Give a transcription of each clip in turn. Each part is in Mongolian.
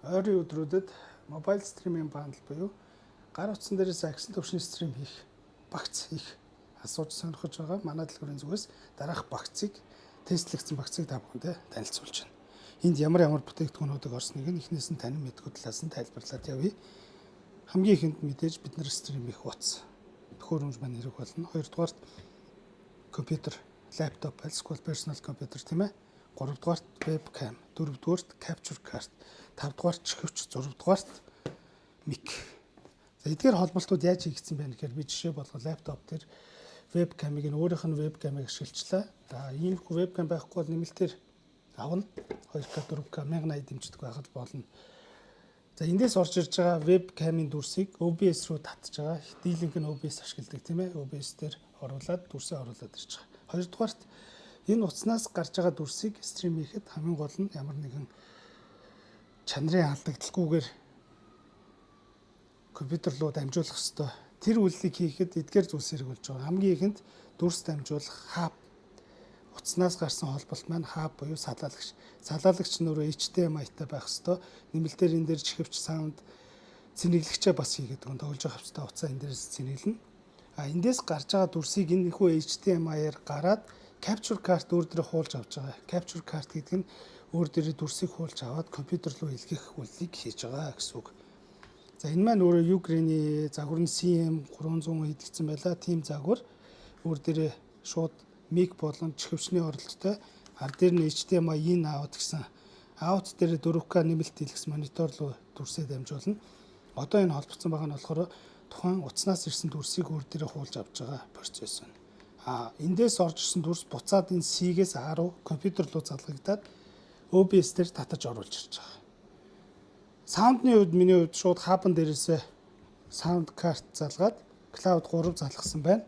Ойрын өдрүүдэд мобайл стриминг бандл буюу гар утсан дээрээс агсан төвшний стрим хийх, багц хийх асууж сонирхож байгаа манай дэлгүүрийн зүгээс дараах багцыг тестлэгдсэн багцыг та бүхэндээ танилцуулж байна. Энд ямар бүтээгдэхүүнүүдийг орсныг нь эхнээс нь танин мэдгүй талаас нь тайлбарлаад явъя. Хамгийн ихэнд мэдээж бид нар стрим хийх утас төхөөрөмж маань хэрэг болно. Хоёрдугаарт компьютер, лаптоп, эсвэл персонал компьютер тийм ээ. Гуравдугаарт вебкам, дөрөвдүгээрт capture card, тавдугаарт чихвч, зургадугаарт мик. За эдгээр холболтууд яаж хийгдсэн бэ гэхээр би жишээ болгоо лаптоп дээр вебкамыг нь өөрийнх нь вебкамыг ашиглажлаа. За иймэрхүү вебкам байхгүй бол нэмэлтээр авна. 2К, 4К 1080 дэмждэг байхад болно. За эндээс орж ирж байгаа вебкамын дүрсийг OBS руу татж байгаа. Дийлэнх нь OBS ашигладаг тийм ээ. OBS дээр оруулаад дүрсээ оруулаад ирж байгаа. Хоёрдугаарт энэ утаснаас гарч байгаа дүрсийг стрим хийхэд хамгийн гол нь ямар нэгэн чанарын алдагдaltaгүйгээр компьютер руу дамжуулах ёстой. Тэр үйлдэлийг хийхэд эдгээр зүйлс хэрэг болж байгаа. Хамгийн ихэнд дүрс дамжуулах хаб. Утаснаас гарсан холболт маань хаб буюу салаалагч. Салаалагч нь өөрөө HDMI-тай байх ёстой. Нэмэлтээр энэ дээр чихвч, саунд, цэнэглэгчээ бас хийгээд өгөн тоглож байгаа хэвчээ утсаа энэ дээрээс цэнэглэнэ. Эндээс гарч байгаа дүрсийг энэ хүү HDMI-аар гараад capture card өөр дээрээ хуулж авч байгаа. Capture card гэдэг нь өөр дээрээ дүрсийг хуулж аваад компьютер руу илгээх үйлдэлийг хийж байгаа гэсэн үг. За энэ маань өөрөө Ukraine загвар нь CM300 хийгдсэн байлаа. Тим загвар өөр дээрээ шууд миг болон чихвчний оролттой ар дээр нь HDMI in out гэсэн out дээр 4К нэмэлт хийлгэсэн монитор руу дүрсээ дамжуулна. Одоо энэ холбогдсон байгаа нь болохоор тухайн утаснаас ирсэн дүрсийг өөр дээрээ хуулж авч байгаа процесс байна. Эндээс орж ирсэн дүрс буцаад энэ C-гээс A руу компьютер руу залгагдаад OBS дээр татаж оруулж ирж байгаа. Саундны хувьд миний хувьд шууд хабан дээрээсээ саунд карт залгаад Cloud 3 залгасан байна.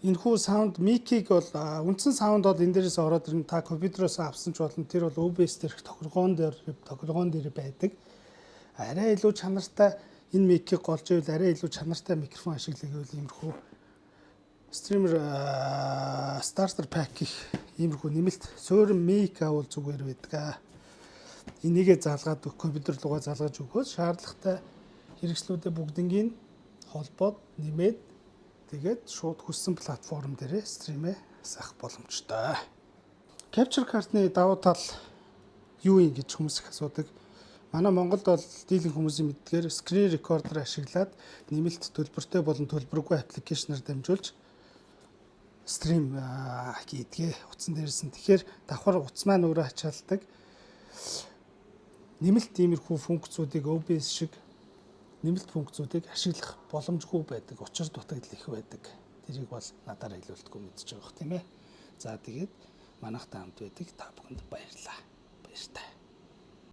Энэхүү саунд микийг бол үндсэн саунд бол энэ дээрээс ороод ирнэ. Та компьютероос авсан ч болно. Тэр бол OBS дээрх тоглоом дээр байдаг. Арай илүү чанартай энэ микийг голж ивэл арай илүү чанартай микрофон ашиглах гэвэл иймэрхүү стример стартер пак гэх иймэрхүү нэмэлт суурин мик авал зүгээр байдаг. Энийгээ залгаад компьютер руугаа залгаж өгөхөд шаардлагатай хэрэгслүүдэд бүгднийг холбоод нэмээд тэгээд шууд хүссэн платформ дээрээ стримээ асах боломжтой. Capture card-ны давуу тал юу юм гэж хүмүүс их асуудаг. Манай Монголд бол дийлэнх хүмүүсийн мэддгээр screen recorder ашиглаад нэмэлт төлбөртэй болон төлбөргүй аппликейшнаар дамжуулж стрим хийдгээ утсан дээрсэн. Тэгэхээр давхар утас маань өөрөө ачаалдаг. Нэмэлт иймэрхүү функцүүдийг OBS шиг нэмэлт функцүүдийг ашиглах боломжгүй байдаг. Учир дутагдал их байдаг. Тэрийг бол надаараа илүүлдэггүй мэдчихэж байгаа юм тийм ээ. За тэгээд манайхтай хамт байдаг та бүхэнд баярлалаа. Баяр таа.